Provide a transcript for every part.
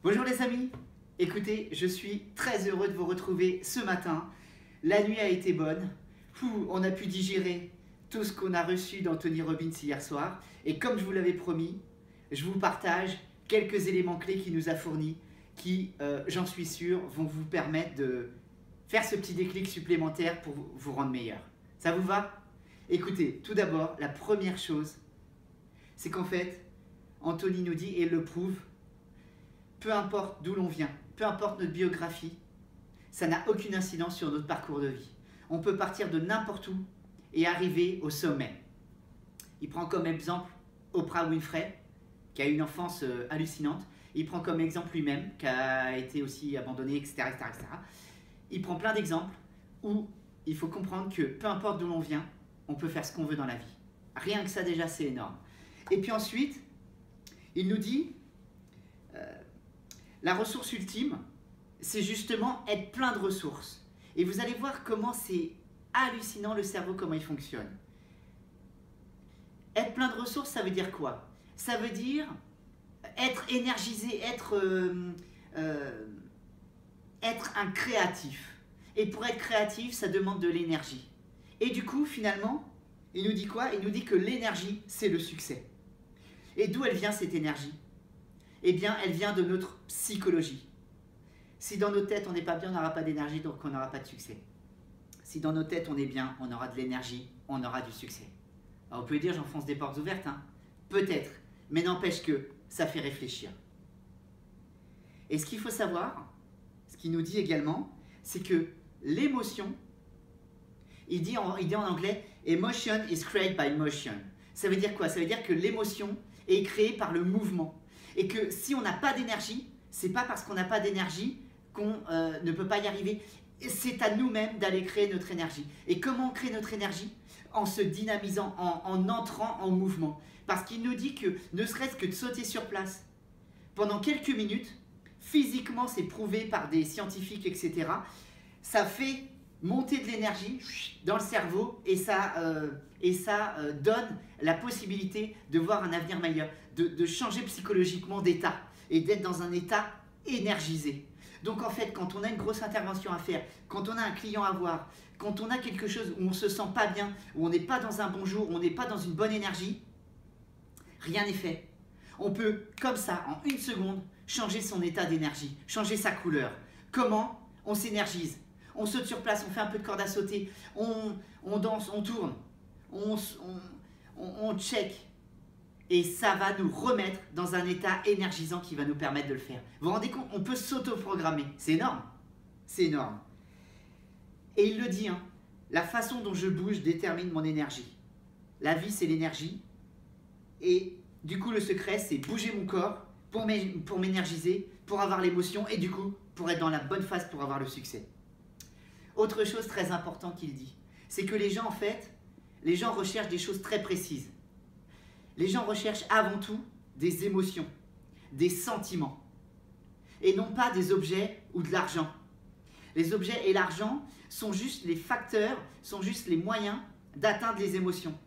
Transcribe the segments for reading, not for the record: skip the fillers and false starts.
Bonjour les amis, écoutez, je suis très heureux de vous retrouver ce matin. La nuit a été bonne, on a pu digérer tout ce qu'on a reçu d'Anthony Robbins hier soir. Et comme je vous l'avais promis, je vous partage quelques éléments clés qu'il nous a fournis qui, j'en suis sûr, vont vous permettre de faire ce petit déclic supplémentaire pour vous rendre meilleur. Ça vous va? Écoutez, tout d'abord, la première chose, c'est qu'en fait, Anthony nous dit, et il le prouve, peu importe d'où l'on vient, peu importe notre biographie, ça n'a aucune incidence sur notre parcours de vie. On peut partir de n'importe où et arriver au sommet. Il prend comme exemple Oprah Winfrey, qui a eu une enfance hallucinante. Il prend comme exemple lui-même, qui a été aussi abandonné, etc., etc. Il prend plein d'exemples où il faut comprendre que peu importe d'où l'on vient, on peut faire ce qu'on veut dans la vie. Rien que ça déjà, c'est énorme. Et puis ensuite, il nous dit, la ressource ultime, c'est justement être plein de ressources. Et vous allez voir comment c'est hallucinant le cerveau, comment il fonctionne. Être plein de ressources, ça veut dire quoi? Ça veut dire être énergisé, être un créatif. Et pour être créatif, ça demande de l'énergie. Et du coup, finalement, il nous dit quoi? Il nous dit que l'énergie, c'est le succès. Et d'où elle vient cette énergie? Eh bien, elle vient de notre psychologie. Si dans nos têtes, on n'est pas bien, on n'aura pas d'énergie, donc on n'aura pas de succès. Si dans nos têtes, on est bien, on aura de l'énergie, on aura du succès. Alors, vous pouvez dire, j'enfonce des portes ouvertes, hein? Peut-être, mais n'empêche que ça fait réfléchir. Et ce qu'il faut savoir, ce qu'il nous dit également, c'est que l'émotion, il dit en anglais, emotion is created by motion. Ça veut dire quoi? Ça veut dire que l'émotion est créée par le mouvement. Et que si on n'a pas d'énergie, c'est pas parce qu'on n'a pas d'énergie qu'on ne peut pas y arriver. C'est à nous-mêmes d'aller créer notre énergie. Et comment on crée notre énergie? En se dynamisant, en entrant en mouvement. Parce qu'il nous dit que ne serait-ce que de sauter sur place pendant quelques minutes, physiquement c'est prouvé par des scientifiques, etc. Ça fait monter de l'énergie dans le cerveau et ça donne la possibilité de voir un avenir meilleur, de changer psychologiquement d'état et d'être dans un état énergisé. Donc en fait, quand on a une grosse intervention à faire, quand on a un client à voir, quand on a quelque chose où on ne se sent pas bien, où on n'est pas dans un bon jour, où on n'est pas dans une bonne énergie, rien n'est fait. On peut, comme ça, en une seconde, changer son état d'énergie, changer sa couleur. Comment? On s'énergise. On saute sur place, on fait un peu de corde à sauter, on danse, on tourne, on check. Et ça va nous remettre dans un état énergisant qui va nous permettre de le faire. Vous vous rendez compte? On peut s'auto-programmer. C'est énorme. C'est énorme. Et il le dit, hein, la façon dont je bouge détermine mon énergie. La vie, c'est l'énergie. Et du coup, le secret, c'est bouger mon corps pour m'énergiser, pour avoir l'émotion et du coup, pour être dans la bonne phase pour avoir le succès. Autre chose très importante qu'il dit, c'est que les gens, en fait, les gens recherchent des choses très précises. Les gens recherchent avant tout des émotions, des sentiments, et non pas des objets ou de l'argent. Les objets et l'argent sont juste les facteurs, sont juste les moyens d'atteindre les émotions.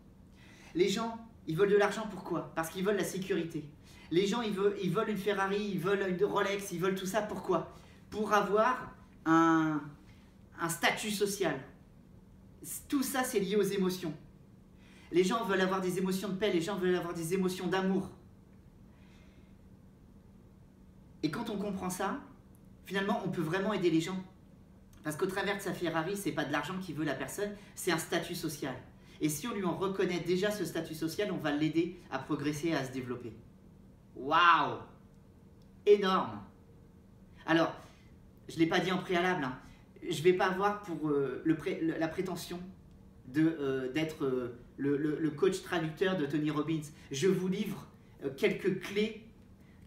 Les gens, ils veulent de l'argent, pourquoi? Parce qu'ils veulent la sécurité. Les gens, ils veulent une Ferrari, ils veulent une Rolex, ils veulent tout ça, pourquoi? Pour avoir un statut social. Tout ça, c'est lié aux émotions. Les gens veulent avoir des émotions de paix, les gens veulent avoir des émotions d'amour. Et quand on comprend ça, finalement, on peut vraiment aider les gens. Parce qu'au travers de sa Ferrari, ce n'est pas de l'argent qui veut la personne, c'est un statut social. Et si on lui en reconnaît déjà ce statut social, on va l'aider à progresser et à se développer. Waouh! Énorme! Alors, je ne l'ai pas dit en préalable, hein. Je ne vais pas avoir pour la prétention d'être le coach traducteur de Tony Robbins. Je vous livre quelques clés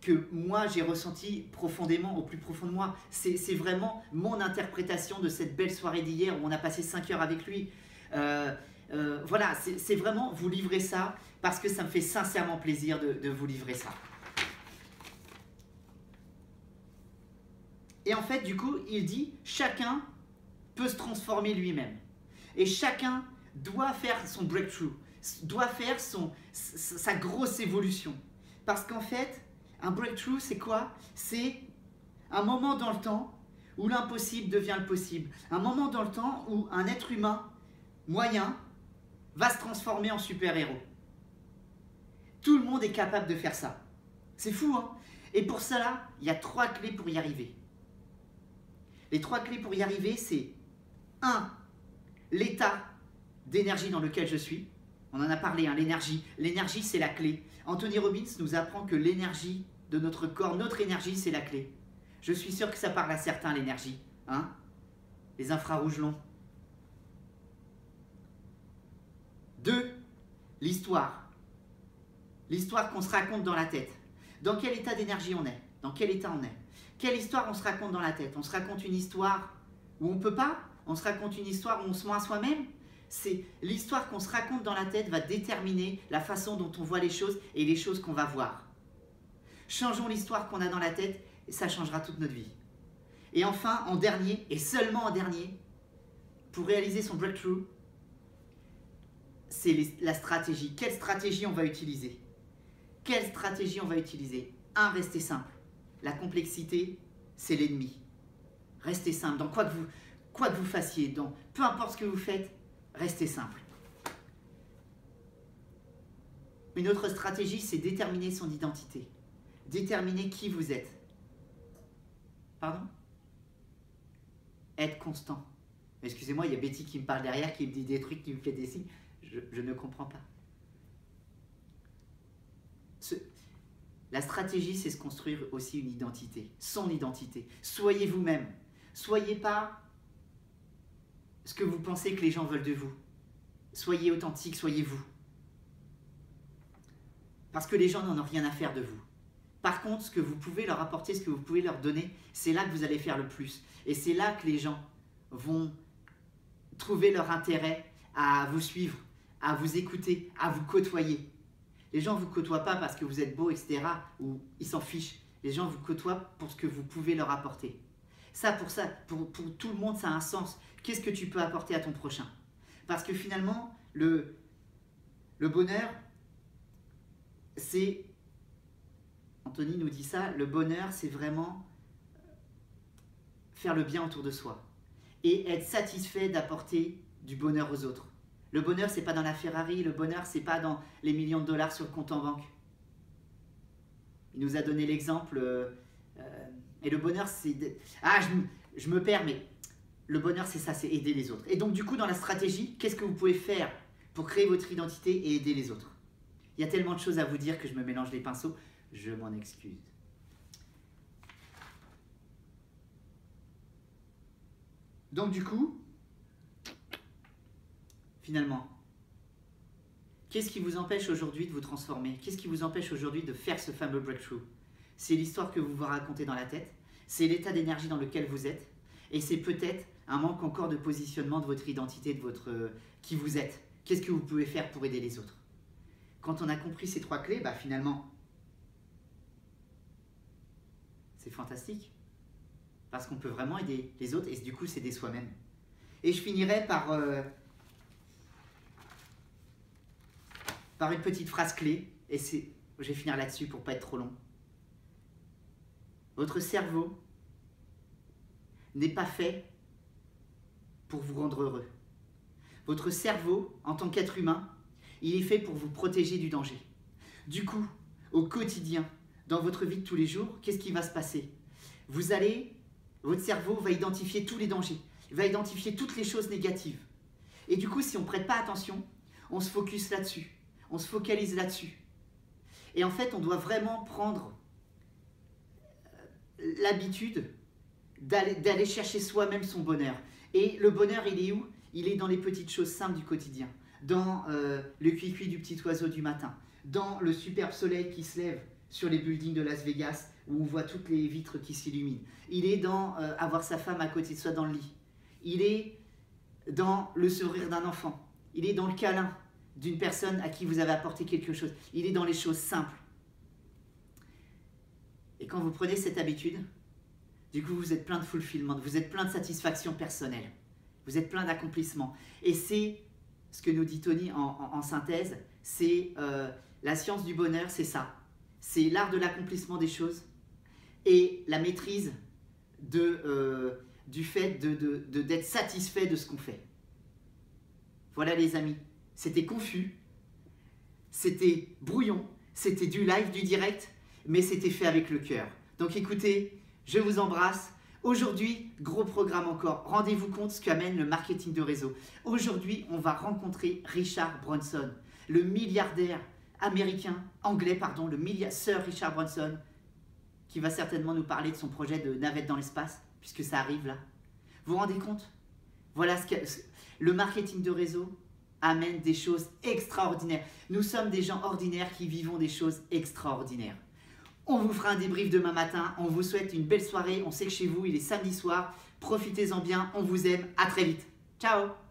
que moi j'ai ressenties profondément, au plus profond de moi. C'est vraiment mon interprétation de cette belle soirée d'hier où on a passé 5 heures avec lui. Voilà, c'est vraiment vous livrer ça parce que ça me fait sincèrement plaisir de vous livrer ça. Et en fait, du coup, il dit, chacun peut se transformer lui-même. Et chacun doit faire son breakthrough, doit faire sa grosse évolution. Parce qu'en fait, un breakthrough, c'est quoi? C'est Un moment dans le temps où l'impossible devient le possible. Un moment dans le temps où un être humain moyen va se transformer en super-héros. Tout le monde est capable de faire ça. C'est fou, hein? Et pour cela, il y a 3 clés pour y arriver. Les 3 clés pour y arriver, c'est 1. L'état d'énergie dans lequel je suis. On en a parlé, hein, l'énergie. L'énergie, c'est la clé. Anthony Robbins nous apprend que l'énergie de notre corps, notre énergie, c'est la clé. Je suis sûr que ça parle à certains, l'énergie. Hein? Les infrarouges longs. 2. L'histoire. L'histoire qu'on se raconte dans la tête. Dans quel état d'énergie on est? Dans quel état on est? Quelle histoire on se raconte dans la tête? On se raconte une histoire où on ne peut pas? On se raconte une histoire où on se ment à soi-même? C'est l'histoire qu'on se raconte dans la tête va déterminer la façon dont on voit les choses et les choses qu'on va voir. Changeons l'histoire qu'on a dans la tête et ça changera toute notre vie. Et enfin, en dernier, et seulement en dernier, pour réaliser son breakthrough, c'est la stratégie. Quelle stratégie on va utiliser? Quelle stratégie on va utiliser? 1. Restez simple. La complexité, c'est l'ennemi. Restez simple. Dans quoi que vous fassiez, peu importe ce que vous faites, restez simple. Une autre stratégie, c'est déterminer son identité. Déterminer qui vous êtes. Pardon? Être constant. Excusez-moi, il y a Betty qui me parle derrière, qui me dit des trucs, qui me fait des signes. Je ne comprends pas. La stratégie, c'est se construire aussi une identité, son identité. Soyez vous-même. Soyez pas ce que vous pensez que les gens veulent de vous. Soyez authentique, soyez vous. Parce que les gens n'en ont rien à faire de vous. Par contre, ce que vous pouvez leur apporter, ce que vous pouvez leur donner, c'est là que vous allez faire le plus. Et c'est là que les gens vont trouver leur intérêt à vous suivre, à vous écouter, à vous côtoyer. Les gens ne vous côtoient pas parce que vous êtes beau, etc. ou ils s'en fichent. Les gens vous côtoient pour ce que vous pouvez leur apporter. Pour tout le monde, ça a un sens. Qu'est-ce que tu peux apporter à ton prochain? Parce que finalement, le bonheur, c'est... Anthony nous dit ça, le bonheur, c'est vraiment faire le bien autour de soi. Et être satisfait d'apporter du bonheur aux autres. Le bonheur, c'est pas dans la Ferrari, le bonheur, c'est pas dans les millions de dollars sur le compte en banque. Il nous a donné l'exemple, et le bonheur, c'est... je me perds, mais le bonheur, c'est ça, c'est aider les autres. Et donc, du coup, dans la stratégie, qu'est-ce que vous pouvez faire pour créer votre identité et aider les autres? Il y a tellement de choses à vous dire que je me mélange les pinceaux, je m'en excuse. Donc, du coup... Finalement, qu'est-ce qui vous empêche aujourd'hui de vous transformer? Qu'est-ce qui vous empêche aujourd'hui de faire ce fameux breakthrough? C'est l'histoire que vous vous racontez dans la tête, c'est l'état d'énergie dans lequel vous êtes, et c'est peut-être un manque encore de positionnement de votre identité, de votre qui vous êtes. Qu'est-ce que vous pouvez faire pour aider les autres? Quand on a compris ces 3 clés, finalement, c'est fantastique, parce qu'on peut vraiment aider les autres, et du coup, s'aider soi-même. Et je finirai par une petite phrase clé, et je vais finir là-dessus pour pas être trop long. Votre cerveau n'est pas fait pour vous rendre heureux. Votre cerveau, en tant qu'être humain, il est fait pour vous protéger du danger. Du coup, au quotidien, dans votre vie de tous les jours, qu'est-ce qui va se passer? Votre cerveau va identifier tous les dangers, il va identifier toutes les choses négatives. Et du coup, si on ne prête pas attention, on se focus là-dessus. On se focalise là-dessus. Et en fait, on doit vraiment prendre l'habitude d'aller chercher soi-même son bonheur. Et le bonheur, il est où? Il est dans les petites choses simples du quotidien. Dans le cuicui du petit oiseau du matin. Dans le superbe soleil qui se lève sur les buildings de Las Vegas, où on voit toutes les vitres qui s'illuminent. Il est dans avoir sa femme à côté de soi dans le lit. Il est dans le sourire d'un enfant. Il est dans le câlin d'une personne à qui vous avez apporté quelque chose. Il est dans les choses simples. Et quand vous prenez cette habitude, du coup, vous êtes plein de fulfillment, vous êtes plein de satisfaction personnelle, vous êtes plein d'accomplissement. Et c'est ce que nous dit Tony en synthèse, c'est la science du bonheur, c'est ça. C'est l'art de l'accomplissement des choses et la maîtrise du fait d'être satisfait de ce qu'on fait. Voilà les amis, c'était confus, c'était brouillon, c'était du live, du direct, mais c'était fait avec le cœur. Donc écoutez, je vous embrasse. Aujourd'hui, gros programme encore. Rendez-vous compte ce qu'amène le marketing de réseau. Aujourd'hui, on va rencontrer Richard Branson, le milliardaire anglais, Sir Richard Branson, qui va certainement nous parler de son projet de navette dans l'espace, puisque ça arrive là. Vous vous rendez compte? Voilà le marketing de réseau amène des choses extraordinaires. Nous sommes des gens ordinaires qui vivons des choses extraordinaires. On vous fera un débrief demain matin. On vous souhaite une belle soirée. On sait que chez vous, il est samedi soir. Profitez-en bien. On vous aime. À très vite. Ciao!